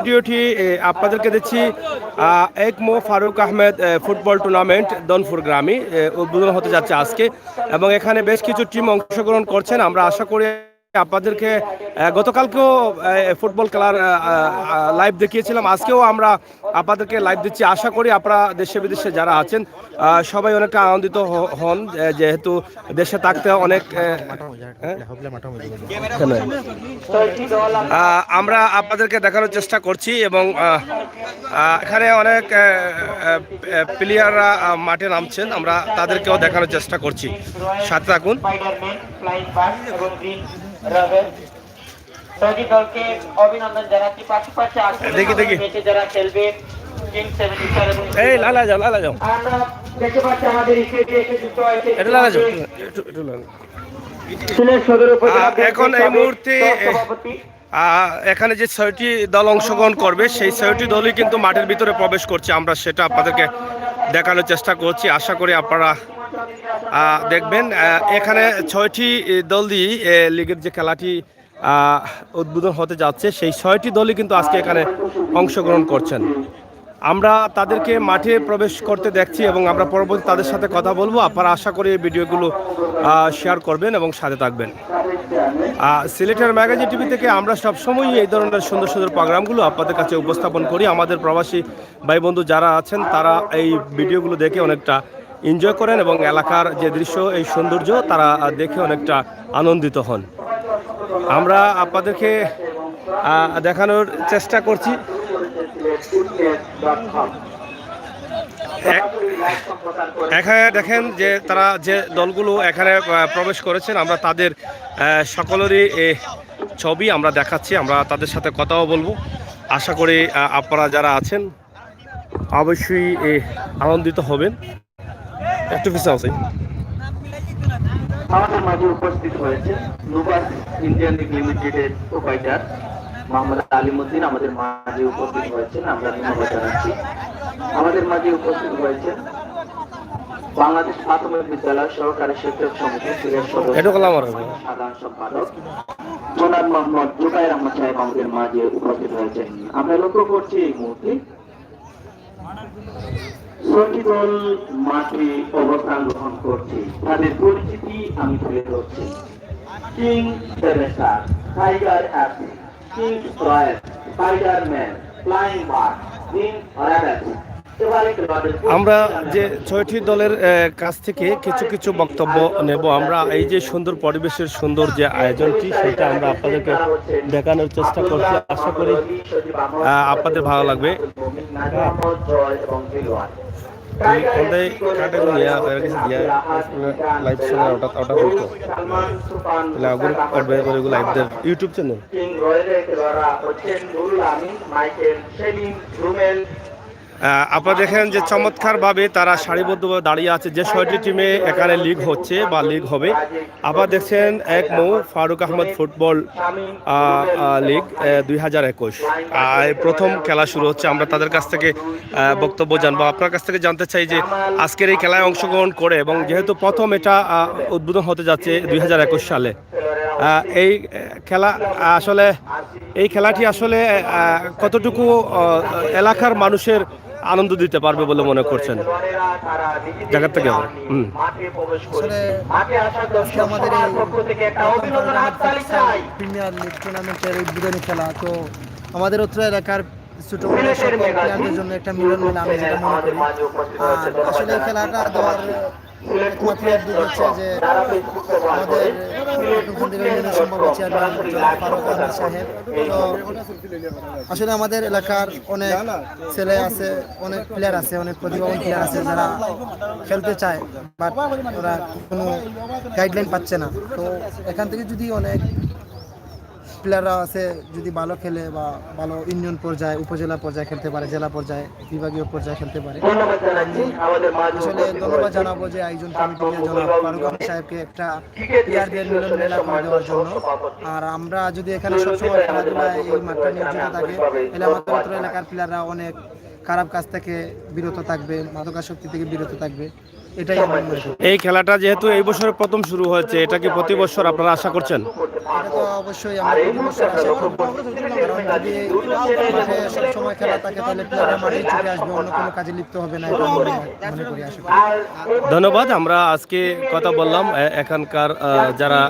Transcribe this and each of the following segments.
ভিডিওটি আপনাদেরকে দিচ্ছি একমো ফারুক আহমেদ ফুটবল টুর্নামেন্ট দনপুর গ্রামে উদ্বোধন হতে যাচ্ছে আজকে এবং এখানে বেশ কিছু টিম অংশগ্রহণ করছেন। আমরা আশা করি আপনাদেরকে গতকালকেও ফুটবল খেলার লাইভ দেখিয়েছিলাম, আজকেও আমরা আপনাদেরকে লাইভ দিচ্ছি। আশা করি আপনারা দেশে বিদেশে যারা আছেন সবাই অনেকটা আনন্দিত হন, যেহেতু দেশে থাকতে অনেক আমরা আপনাদেরকে দেখানোর চেষ্টা করছি এবং এখানে অনেক প্লেয়াররা মাঠে নামছেন, আমরা তাদেরকেও দেখানোর চেষ্টা করছি। সাথে থাকুন। দেখি দেখি এই লালা যাও লালা যাও এটা লালা যাও এখন এই মুহূর্তে এখানে যে 6টি দল অংশগ্রহণ করবে সেই 6টি দলই কিন্তু মাঠের ভিতরে প্রবেশ করছে। আমরা সেটা আপনাদেরকে দেখানোর চেষ্টা করছি, আশা করি আপনারা দেখবেন। এখানে 6টি দল দিয়ে লিগের যে খেলাটি উদ্বোধন হতে যাচ্ছে সেই 6টি দলই কিন্তু আজকে এখানে অংশগ্রহণ করছেন। আমরা তাদেরকে মাঠে প্রবেশ করতে দেখছি এবং আমরা পরবর্তী তাদের সাথে কথা বলবো। আপনারা আশা করি এই ভিডিওগুলো শেয়ার করবেন এবং সাথে থাকবেন। সিলেটের ম্যাগাজিন টিভি থেকে আমরা সবসময়ই এই ধরনের সুন্দর সুন্দর প্রোগ্রামগুলো আপনাদের কাছে উপস্থাপন করি। আমাদের প্রবাসী ভাই বন্ধু যারা আছেন তারা এই ভিডিওগুলো দেখে অনেকটা এনজয় করেন এবং এলাকার যে দৃশ্য এই সৌন্দর্য তারা দেখে অনেকটা আনন্দিত হন। আমরা আপনাদেরকে দেখানোর চেষ্টা করছি। এখানে দেখেন যে তারা যে দলগুলো এখানে প্রবেশ করেছেন আমরা তাদের সকলেরই ছবি আমরা দেখাচ্ছি, আমরা তাদের সাথে কথাও বলবো। আশা করি আপনারা যারা আছেন অবশ্যই আনন্দিত হবেন। একটু পিছিয়ে আছে আমাদের মাঝে উপস্থিত হয়েছে নুবাস ইন্ডিয়ান লিগ লিমিটেডের প্রোপাইটার মোহাম্মদ আলিমউদ্দিন আমাদের মাঝে উপস্থিত হয়েছেন, আমরা ধন্যবাদ জানাচ্ছি। আমাদের মাঝে উপস্থিত হয়েছেন বাংলাদেশ প্রাথমিক বিদ্যালয় সহকারী শিক্ষক সমিতির সাধারণ সম্পাদক জনাব মোহাম্মদ জুবাইর আহমদ সাহেব আমাদের মাঝে উপস্থিত হয়েছেন। আমরা লক্ষ্য করছি এই মুহূর্তে 6টি দল মাঠে অবস্থান গ্রহণ করছে। তাদের পরিচিতি আমি তুলে ধরছি। কিং সেভেস্টার, টাইগার অ্যাপি, king royal, Spiderman, flying bird, king rabbit. আমরা যে 6টি দলের কাছ থেকে কিছু কিছু বক্তব্য নেব। আমরা এই যে সুন্দর পরিবেশের সুন্দর যে আয়োজনটি সেটা আমরা আপনাদেরকে দেখানোর চেষ্টা করছি। আশা করি আপনাদের ভালো লাগবে। ইউটিউব চ্যানেল আপনারা দেখেন যে চমৎকারভাবে তারা সারিবদ্ধভাবে দাঁড়িয়ে আছে। যে 6টি টিমে এখানে লিগ হচ্ছে বা লিগ হবে, আপনারা দেখছেন একমো ফারুক আহমেদ ফুটবল লিগ 2021 প্রথম খেলা শুরু হচ্ছে। আমরা তাদের কাছ থেকে বক্তব্য জানবো। আপনার কাছ থেকে জানতে চাই যে আজকের এই খেলায় অংশগ্রহণ করে এবং যেহেতু প্রথম এটা উদ্বোধন হতে যাচ্ছে 2021 সালে, এই খেলা আসলে এই খেলাটি আসলে কতটুকু এলাকার মানুষের আনন্দ দিতে পারবে বলে মনে করছেন? জায়গার থেকে আমাদের প্রিমিয়ার লিগ টুর্নামেন্টের উদ্বোধনী খেলা তো আমাদের অত্র এলাকার ছোট বড় সকল প্লেয়ারদের জন্য একটা মিলন মেলা আমি যেটা মনে করি। আর আসলে এই খেলাটা দেওয়ার একমাত্র উদ্যোগ হচ্ছে যে আমাদের সম্ভব চেয়ারম্যান ফারুক আহমেদ সাহেব। তো আসলে আমাদের এলাকার অনেক ছেলে আছে, অনেক প্লেয়ার আছে, অনেক প্রতিভাবান প্লেয়ার আছে যারা খেলতে চায় বাট ওরা কোনো গাইডলাইন পাচ্ছে না। তো এখান থেকে যদি অনেক প্লেয়াররা আছে যদি ভালো খেলে বা ভালো ইউনিয়ন পর্যায়ে, উপজেলা পর্যায়ে খেলতে পারে, জেলা পর্যায়ে, বিভাগীয় পর্যায়ে খেলতে পারে। আসলে ধন্যবাদ জানাবো যে একজন কমিটিকে জনাব ফারুক আহমেদ সাহেবকে একটা প্লেয়ারদের মিলন মেলা করে দেওয়ার জন্য। আর আমরা যদি এখানে সবসময় খেলাধুলায় এই মাঠটা নিয়োজিত থাকে তাহলে আমাদের এলাকার প্লেয়াররা অনেক খারাপ কাজ থেকে বিরত থাকবে, মাদকাসক্তি থেকে বিরত থাকবে। এটাই আমি মনে করি। এই খেলাটা যেহেতু এই বছরের প্রথম শুরু হয়েছে, এটা কি প্রতি বছর আপনারা আশা করছেন? এটা তো অবশ্যই আমরা প্রতি বছর আশা করব, কারণ যদি মাঠে সবসময় খেলা থাকে তাহলে প্লেয়াররা মাঠে ছুটে আসবে, অন্য কোনো কাজে লিপ্ত হবে না, এটা আমরা মনে করি আশা করি। ধন্যবাদ। আমরা আজকে কথা বললাম এখানকার যারা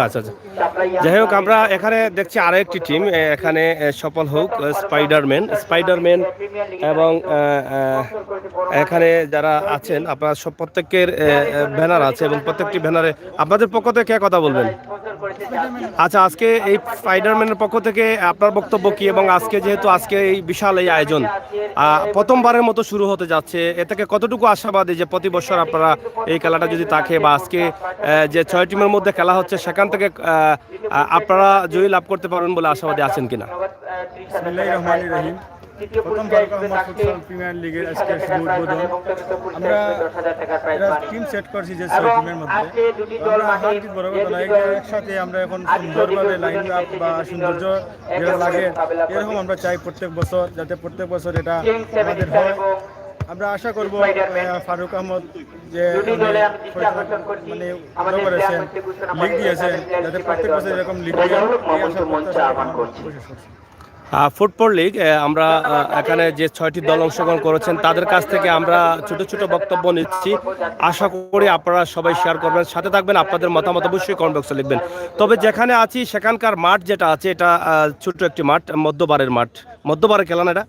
আচ্ছা আচ্ছা, যাই হোক, আমরা এখানে দেখছি আরো একটি টিম, এখানে সফল হোক স্পাইডারম্যান এবং এখানে যারা আছেন আপনারা সব প্রত্যেকের ব্যানার আছে এবং প্রত্যেকটি ব্যানারে আপনাদের পক্ষ থেকে কে কথা বলবেন? আচ্ছা, আজকে এই স্পাইডারম্যানের পক্ষ থেকে আপনার বক্তব্য কি, এবং আজকে যেহেতু আজকে এই বিশাল এই আয়োজন প্রথমবারের মতো শুরু হতে যাচ্ছে, এ থেকে কতটুকু আশাবাদী যে প্রতি বছর আপনারা এই খেলাটা যদি থাকে বা আজকে যে 6 টিমের মধ্যে খেলা হচ্ছে সেখান থেকে আপনারা জয়ী লাভ করতে পারবেন বলে আশাবাদী আছেন কিনা? বিসমিল্লাহির রহমানির রহিম। প্রথম ফারুক আহমদ ফুটবল প্রিমিয়ার লিগের আজকে শুভ উদ্বোধন। আমরা এরা টিম সেট করছি যে 6 টিমের মধ্যে আমরা হার জিত বড় কথা নয়, একসাথে আমরা এখন সুন্দরভাবে লাইন আপ বা সৌন্দর্য যেটা লাগে এরকম আমরা চাই প্রত্যেক বছর, যাতে প্রত্যেক বছর এটা আমাদের হয়। আমরা আশা করব ফারুক আহমদ যে মানে করেছেন, লিগ দিয়েছেন, যাতে প্রত্যেক বছর এরকম লিগ দিয়ে এই আশা করছি। ফুটবল লিগ আমরা এখানে যে 6টি দল অংশগ্রহণ করেছেন তাদের কাছ থেকে আমরা ছোট ছোট বক্তব্য নিচ্ছি। আশা করি আপনারা সবাই শেয়ার করবেন, সাথে থাকবেন, আপনাদের মতামত অবশ্যই কমেন্ট বক্সে লিখবেন। তবে যেখানে আছি সেখানকার মাঠ যেটা আছে এটা ছোট্ট একটি মাঠ, মধ্যবারের খেলা না, এটা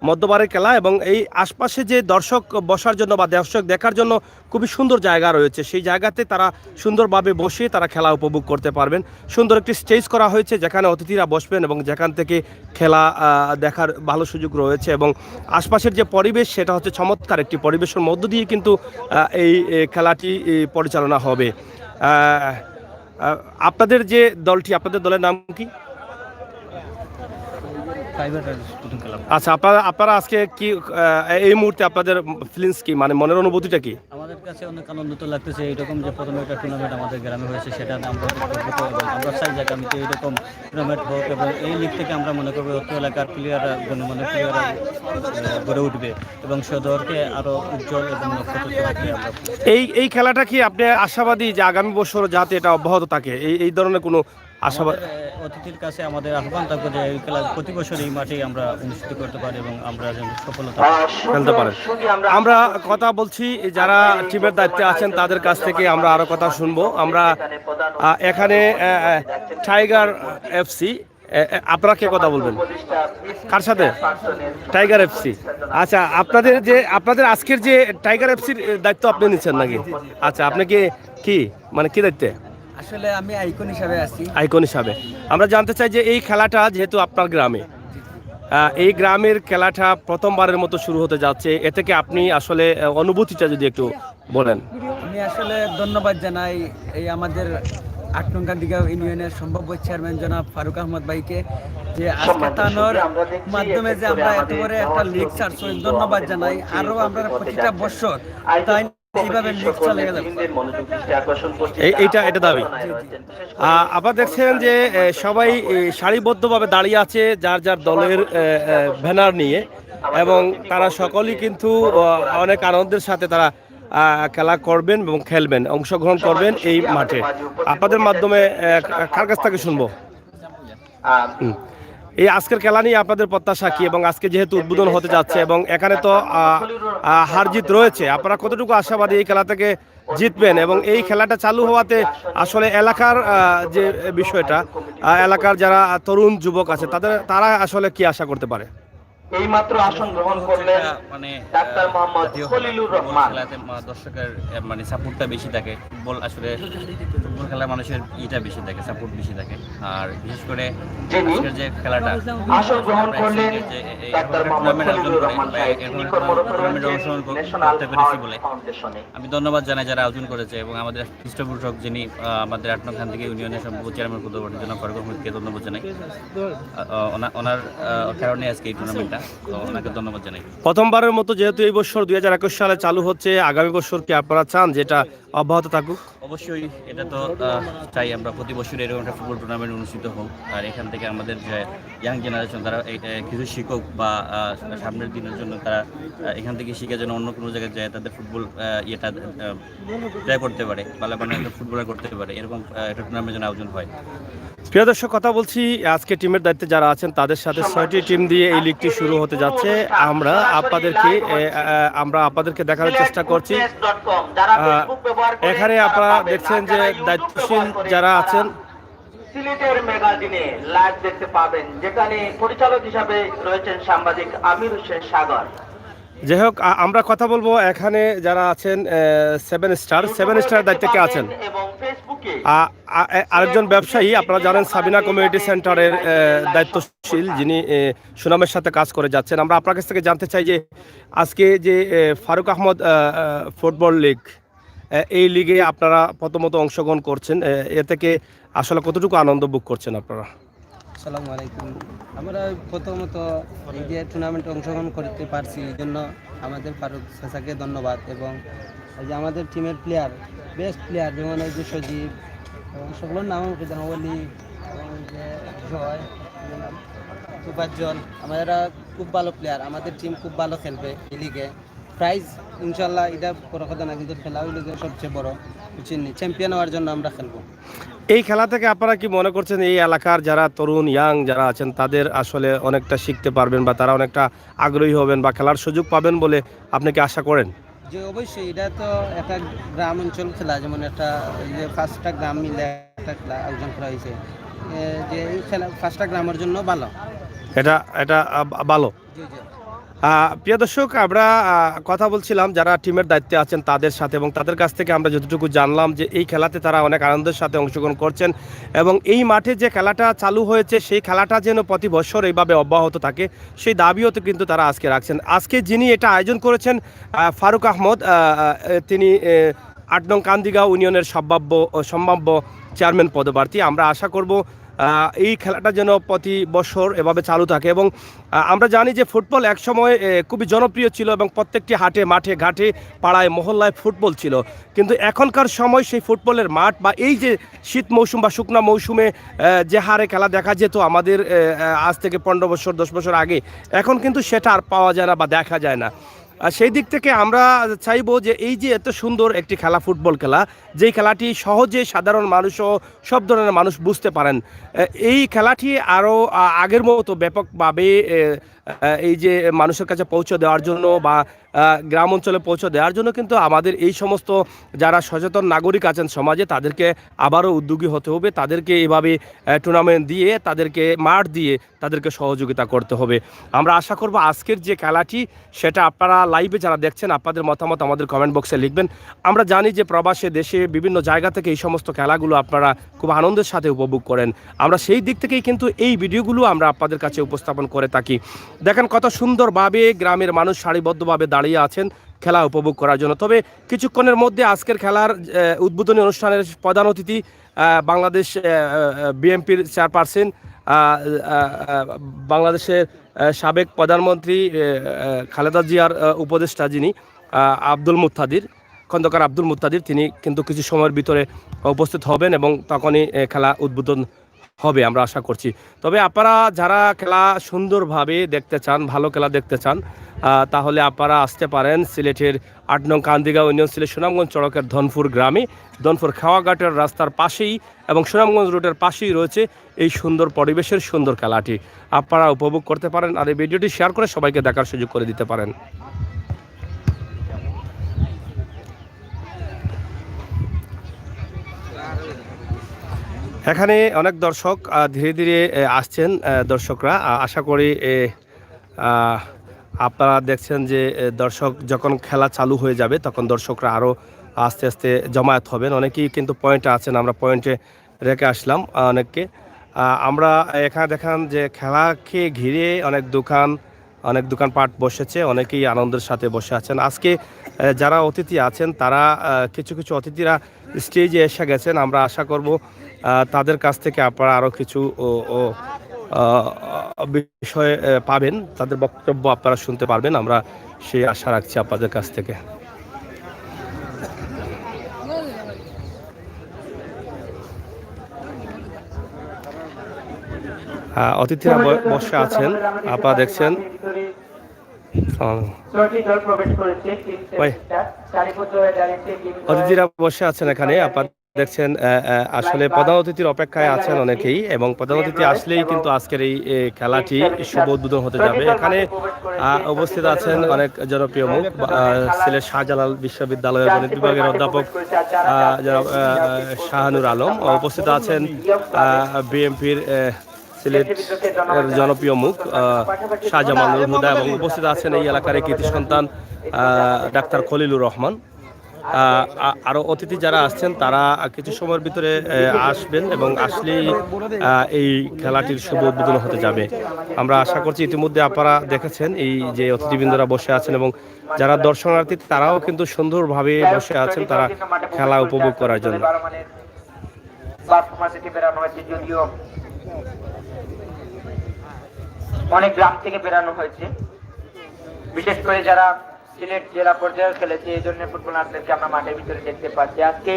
মধ্যবারের খেলা, এবং এই আশপাশে যে দর্শক বসার জন্য বা দর্শক দেখার জন্য খুবই সুন্দর জায়গা রয়েছে, সেই জায়গাতে তারা সুন্দরভাবে বসে তারা খেলা উপভোগ করতে পারবেন। সুন্দর একটি স্টেজ করা হয়েছে যেখানে অতিথিরা বসবেন এবং যেখান থেকে খেলা দেখার ভালো সুযোগ রয়েছে, এবং আশপাশের যে পরিবেশ সেটা হচ্ছে চমৎকার একটি পরিবেশের মধ্য দিয়ে কিন্তু এই খেলাটি পরিচালনা হবে। আপনাদের যে দলটি, আপনাদের দলের নাম কি? আচ্ছা, আপনারা আজকে কি এই মুহূর্তে আপনাদের ফিলিংস কি, মানে মনের অনুভূতিটা কি? আমাদের কাছে অনেক আনন্দিত লাগতেছে এইরকম যে প্রথমে একটা টুর্নামেন্ট আমাদের গ্রামে হয়েছে, সেটা আমরা গর্বিত এবং আমরা চাই যে আগামীতে এইরকম টুর্নামেন্ট হোক এবং এই লিগ থেকে আমরা মনে করবো অত্র এলাকার প্লেয়াররা গণ্যমান্য প্লেয়াররা গড়ে উঠবে এবং সদরকে আরও উজ্জ্বল এবং নক্ষত্র রাখবে। এই খেলাটা কি আপনি আশাবাদী যে আগামী বছর যাতে এটা অব্যাহত থাকে, এই ধরনের কোনো আশাবাদ? অতিথির কাছে আমাদের আহ্বান থাকবে যে এই খেলা প্রতি বছর এই মাঠেই আমরা অনুষ্ঠিত করতে পারি এবং আমরা যেন সফলতা খেলতে পারেন। আমরা কথা বলছি যারা টিমের দায়িত্বে আছেন তাদের কাছ থেকে, আমরা আরো কথা শুনবো। আমরা এখানে টাইগার এফসি, আপনারা কে কথা বলবেন, কার সাথে? Tiger FC. আচ্ছা, আপনাদের আজকের যে টাইগার এফসির দায়িত্ব আপনি নিচ্ছেন নাকি? আচ্ছা, আপনি কি মানে কি দায়িত্বে? আসলে আমি আইকন হিসাবে আছি। আইকন হিসাবে আমরা জানতে চাই যে এই খেলাটা যেহেতু আপনার গ্রামে, এই গ্রামের খেলাটা প্রথমবারের মতো শুরু হতে যাচ্ছে, এ থেকে আপনি আসলে অনুভূতিটা যদি একটু বলেন। আমি আসলে ধন্যবাদ জানাই এই আমাদের 8 নং গান্ধীগাঁও ইউনিয়নের সম্ভাব্য চেয়ারম্যান জনাব ফারুক আহমদ ভাইকে, যে আজকে তানোর মাধ্যমে যে আমরা এত বড় একটা লিগ ছাড়ছি, ধন্যবাদ জানাই। আরো আমরা প্রতিটা বছর তাই এইভাবে লিগ চালিয়ে যাব, এটা দাবি। আপনারা দেখছেন যে সবাই সারিবদ্ধভাবে দাঁড়িয়ে আছে যার যার দলের ব্যানার নিয়ে, এবং তারা সকলেই কিন্তু অনেক আনন্দের সাথে তারা খেলা করবেন এবং খেলবেন, অংশগ্রহণ করবেন এই মাঠে। আপনাদের মাধ্যমে কার কাছ থেকে শুনবো এই আজকের খেলা নিয়ে আপনাদের প্রত্যাশা কি, এবং আজকে যেহেতু উদ্বোধন হতে যাচ্ছে এবং এখানে তো হার জিত রয়েছে, আপনারা কতটুকু আশাবাদী এই খেলা থেকে জিতবেন, এবং এই খেলাটা চালু হওয়াতে আসলে এলাকার যে বিষয়টা, এলাকার যারা তরুণ যুবক আছে তারা আসলে কি আশা করতে পারে? এই মাত্র আসন গ্রহণ করলেন মানে ডাক্তার মোহাম্মদ খলিলুর রহমান। খেলাতে দর্শকের মানে সাপোর্টটা বেশি থাকে, ফুটবল আসলে ফুটবল খেলায় মানুষের ইটা বেশি থাকে, সাপোর্ট বেশি থাকে। আর বিশেষ করে আজকের যে খেলাটা আসন গ্রহণ করলেন ডাক্তার মোহাম্মদ খলিলুর রহমান সাহেব, যিনি কর্মরত রয়েছেন ন্যাশনাল হার্ট ফাউন্ডেশনে। আমি ধন্যবাদ জানাই যারা আয়োজন করেছে, এবং আমাদের পৃষ্ঠপোষক যিনি আমাদের 8 নং গান্ধী ইউনিয়নের সম্ভব চেয়ারম্যান পদবর্তী জনাব ফারুক আহমদকে ধন্যবাদ জানাই। ওনার কারণে আজকে এই টুর্নামেন্টটা, তো ওনাকে ধন্যবাদ জানাই। প্রথমবারের মতো যেহেতু এই বছর 2021 সালে চালু হচ্ছে, আগামী বছর কি আপনারা চান যে এটা অব্যাহত থাকুক? অবশ্যই এটা তো চাই আমরা প্রতি বছর এরকম একটা ফুটবল টুর্নামেন্ট অনুষ্ঠিত হোক, আর এখান থেকে আমাদের যে ইয়াং জেনারেশন তারা কিছু শিক্ষক বা সামনের দিনের জন্য তারা এখান থেকে শিখে যেন অন্য কোনো জায়গায় যায় তাদের ফুটবল ইয়েটা ট্রাই করতে পারে, ভালো মানে একটা ফুটবলার করতে পারে, এরকম একটা টুর্নামেন্ট যেন আয়োজন হয়। প্রিয় দর্শক, কথা বলছি আজকে টিমের দায়িত্বে যারা আছেন তাদের সাথে 6টি টিম দিয়ে এই লিগটি শুরু হতে যাচ্ছে। আমরা আপনাদেরকে দেখানোর চেষ্টা করছি। এখানে আপনারা দেখছেন যে দায়িত্বশীল যারা আছেন সিলেটের ম্যাগাজিনে লাইভ দেখতে পাবেন, যেখানে পরিচালক হিসাবে রয়েছেন সাংবাদিক আমির হোসেন সাগর। যাই হোক, আমরা কথা বলবো এখানে যারা আছেন 7 স্টার দায়িত্বে কে আছেন? এবং ফেসবুকে আরেকজন ব্যবসায়ী, আপনারা জানেন সাবিনা কমিউনিটি সেন্টারের দায়িত্বশীল, যিনি সুনামের সাথে কাজ করে যাচ্ছেন। আমরা আপনার কাছ থেকে জানতে চাই যে আজকে যে ফারুক আহমদ ফুটবল লিগ, এই লিগে আপনারা প্রথমত অংশগ্রহণ করছেন, এ থেকে আসলে কতটুকু আনন্দ ভোগ করছেন আপনারা? আসসালামু আলাইকুম। আমরা প্রথমত এই যে টুর্নামেন্টে অংশগ্রহণ করতে পারছি এই জন্য আমাদের ফারুক চাচাকে ধন্যবাদ, এবং এই যে আমাদের টিমের প্লেয়ার, বেস্ট প্লেয়ার যেমন এই যে সজীব এবং সকলের নাম অলি এবং যে জয়, সুপারজল, আমাদের খুব ভালো প্লেয়ার, আমাদের টিম খুব ভালো খেলবে এই লিগে। প্রাইজ ইনশাল্লাহ এটা বড় কথা না, কিন্তু খেলা ওই লিগে সবচেয়ে বড় চিনি, চ্যাম্পিয়ন হওয়ার জন্য আমরা খেলবো। এই খেলা থেকে আপনারা কি মনে করছেন এই এলাকার যারা তরুণ ইয়াং যারা আছেন তাদের আসলে অনেকটা শিখতে পারবেন বা তারা অনেকটা আগ্রহী হবেন বা খেলার সুযোগ পাবেন বলে আপনি কি আশা করেন? যে অবশ্যই এটা তো একটা গ্রাম অঞ্চল খেলা, যেমন একটা যে 5টা গ্রাম মিলে একটা খেলা আয়োজন করা হয়েছে, যে এই খেলা 5টা গ্রামের জন্য ভালো। এটা ভালো। জি জি। প্রিয় দর্শক, আমরা কথা বলছিলাম যারা টিমের দায়িত্বে আছেন তাদের সাথে, এবং তাদের কাছ থেকে আমরা যতটুকু জানলাম যে এই খেলাতে তারা অনেক আনন্দের সাথে অংশগ্রহণ করছেন, এবং এই মাঠে যে খেলাটা চালু হয়েছে সেই খেলাটা যেন প্রতি বছর এইভাবে অব্যাহত থাকে সেই দাবিও তো কিন্তু তারা আজকে রাখছেন। আজকে যিনি এটা আয়োজন করেছেন ফারুক আহমদ, তিনি 8 নং কান্দিগাঁও ইউনিয়নের সম্ভাব্য চেয়ারম্যান পদপ্রার্থী। আমরা আশা করব এই খেলাটা যেন প্রতি বছর এভাবে চালু থাকে, এবং আমরা জানি যে ফুটবল একসময় খুবই জনপ্রিয় ছিল এবং প্রত্যেকটি হাটে মাঠে ঘাটে পাড়ায় মহল্লায় ফুটবল ছিল, কিন্তু এখনকার সময় সেই ফুটবলের মাঠ বা এই যে শীত মৌসুম বা শুকনা মৌসুমে যে হারে খেলা দেখা যেত আমাদের আজ থেকে 15 বছর 10 বছর আগে, এখন কিন্তু সেটা আর পাওয়া যায় না বা দেখা যায় না। সেই দিক থেকে আমরা চাইবো যে এই যে এত সুন্দর একটি খেলা, ফুটবল খেলা, যেই খেলাটি সহজে সাধারণ মানুষও সব ধরনের মানুষ বুঝতে পারেন, এই খেলাটি আরও আগের মতো ব্যাপকভাবে এই যে মানুষের কাছে পৌঁছে দেওয়ার জন্য বা গ্রাম অঞ্চলে পৌঁছে দেওয়ার জন্য কিন্তু আমাদের এই সমস্ত যারা সচেতন নাগরিক আছেন সমাজে তাদেরকে আবারও উদ্যোগী হতে হবে, তাদেরকে এভাবে টুর্নামেন্ট দিয়ে, তাদেরকে মাঠ দিয়ে তাদেরকে সহযোগিতা করতে হবে। আমরা আশা করব আজকের যে খেলাটি সেটা আপনারা লাইভে যারা দেখছেন আপনাদের মতামত আমাদের কমেন্ট বক্সে লিখবেন। আমরা জানি যে প্রবাসে দেশে বিভিন্ন জায়গা থেকে এই সমস্ত খেলাগুলো আপনারা খুব আনন্দের সাথে উপভোগ করেন, আমরা সেই দিক থেকেই কিন্তু এই ভিডিওগুলো আমরা আপনাদের কাছে উপস্থাপন করে থাকি। দেখেন কত সুন্দরভাবে গ্রামের মানুষ সারিবদ্ধভাবে দাঁড়িয়ে আছেন খেলা উপভোগ করার জন্য। তবে কিছুক্ষণের মধ্যে আজকের খেলার উদ্বোধনী অনুষ্ঠানের প্রধান অতিথি বাংলাদেশ বিএনপির চেয়ারপারসন, বাংলাদেশের সাবেক প্রধানমন্ত্রী খালেদা জিয়ার উপদেষ্টা যিনি খন্দকার আব্দুল মুত্তাদির, তিনি কিন্তু কিছু সময়ের ভিতরে উপস্থিত হবেন এবং তখনই খেলা উদ্বোধন হবে আমরা আশা করছি। তবে আপনারা যারা খেলা সুন্দরভাবে দেখতে চান, ভালো খেলা দেখতে চান, তাহলে আপনারা আসতে পারেন সিলেটের 8 নং কান্দিগাঁও ইউনিয়ন, সিলেট সুনামগঞ্জ সড়কের ধনপুর গ্রামে, ধনপুর খাওয়াঘাটের রাস্তার পাশেই এবং সুনামগঞ্জ রোডের পাশেই রয়েছে এই সুন্দর পরিবেশের সুন্দর খেলাটি। আপনারা উপভোগ করতে পারেন আর এই ভিডিওটি শেয়ার করে সবাইকে দেখার সুযোগ করে দিতে পারেন। এখানে অনেক দর্শক ধীরে ধীরে আসছেন, দর্শকরা আশা করি আপনারা দেখছেন যে দর্শক যখন খেলা চালু হয়ে যাবে তখন দর্শকরা আরও আস্তে আস্তে জমায়েত হবেন। অনেকেই কিন্তু পয়েন্টে আছেন, আমরা পয়েন্টে রেখে আসলাম অনেককে। আমরা এখানে দেখান যে খেলাকে ঘিরে অনেক দোকানপাট বসেছে, অনেকেই আনন্দের সাথে বসে আছেন। আজকে যারা অতিথি আছেন তারা কিছু অতিথিরা স্টেজে এসে গেছেন, আমরা আশা করব তাদের কাছ থেকে আপনারা আরও কিছু বিষয়ে পাবেন, তাদের বক্তব্য আপনারা শুনতে পারবেন, আমরা সেই আশা রাখছি আপনাদের কাছ থেকে। অতিথিরা বসে আছেন, আপনারা দেখছেন। ভাই, অতিথিরা বসে আছেন এখানে, আপনারা দেখছেন। আসলে প্রধান অতিথির অপেক্ষায় আছেন অনেকেই, এবং প্রধান অতিথি আসলেই কিন্তু আজকের এই খেলাটি শুভ উদ্বোধন হতে যাবে। এখানে উপস্থিত আছেন অনেক জনপ্রিয় মুখ, সিলেট শাহজালাল বিশ্ববিদ্যালয়ের গণিত বিভাগের অধ্যাপক শাহানুর আলম, উপস্থিত আছেন বিএনপির সিলেট জনপ্রিয় মুখ শাহজামালুল হুদা, এবং উপস্থিত আছেন এই এলাকার কৃতি সন্তান ডাক্তার খলিলুর রহমান। আরো অতিথি যারা আসছেন তারা কিছু সময়ের ভিতরে আসবেন, এবং আসলেই এই খেলাটির শুভ উদ্বোধন হতে যাবে। আমরা আশা করছি ইতিমধ্যে আপনারা দেখেছেন এই যে অতিথিবৃন্দরা বসে আছেন, এবং যারা দর্শনার্থী তারাও কিন্তু সুন্দরভাবে বসে আছেন তারা খেলা উপভোগ করার জন্য। অনেক গ্রাম থেকে বেরানো হয়েছে, বিশেষ করে যারা সিলেট জেলা পর্যায়ে খেলেছে, এই জন্য ফুটবলারদেরকে আমরা মাঠের ভিতরে দেখতে পাচ্ছি। আজকে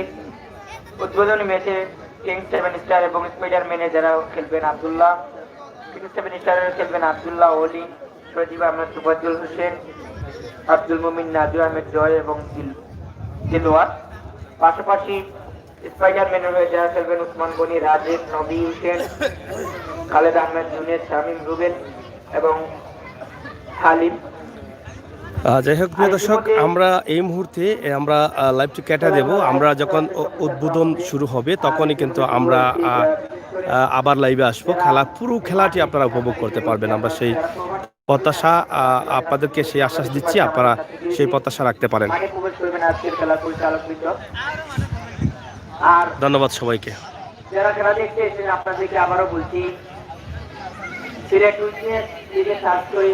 উদ্বোধনী ম্যাচে কিংস 7 স্টার এবং স্পাইডারম্যানে যারা খেলবেন আব্দুল্লাহ, কিংস 7 স্টারের খেলবেন আব্দুল্লাহ ওলি, সজীব আহমেদ, সুফাজুল হোসেন, আব্দুল মুমিন, নাজু আহমেদ জয় এবং দিলওয়ার। পাশাপাশি স্পাইডারম্যানের হয়ে যারা খেলবেন উসমান গনি, রাজেশ, নবী হোসেন, খালেদ আহমেদ, জুনেদ, শামীম, রুবেল এবং হালিম। যাই হোক প্রিয় দর্শক, আমরা এই মুহূর্তে আমরা লাইভটি কেটে দেব। আমরা যখন উদ্বোধন শুরু হবে তখনই কিন্তু আমরা আবার লাইভে আসবো। পুরো খেলাটি আপনারা উপভোগ করতে পারবেন। আমরা সেই প্রত্যাশা আপনাদেরকে সেই আশ্বাস দিচ্ছি, আপনারা সেই প্রত্যাশা রাখতে পারেন। আর ধন্যবাদ সবাইকে। যারা খেলা দেখতে এসেছেন আপনাদেরকে আবারও বলছি, সিলেট উইকেট লিগে সার্চ করে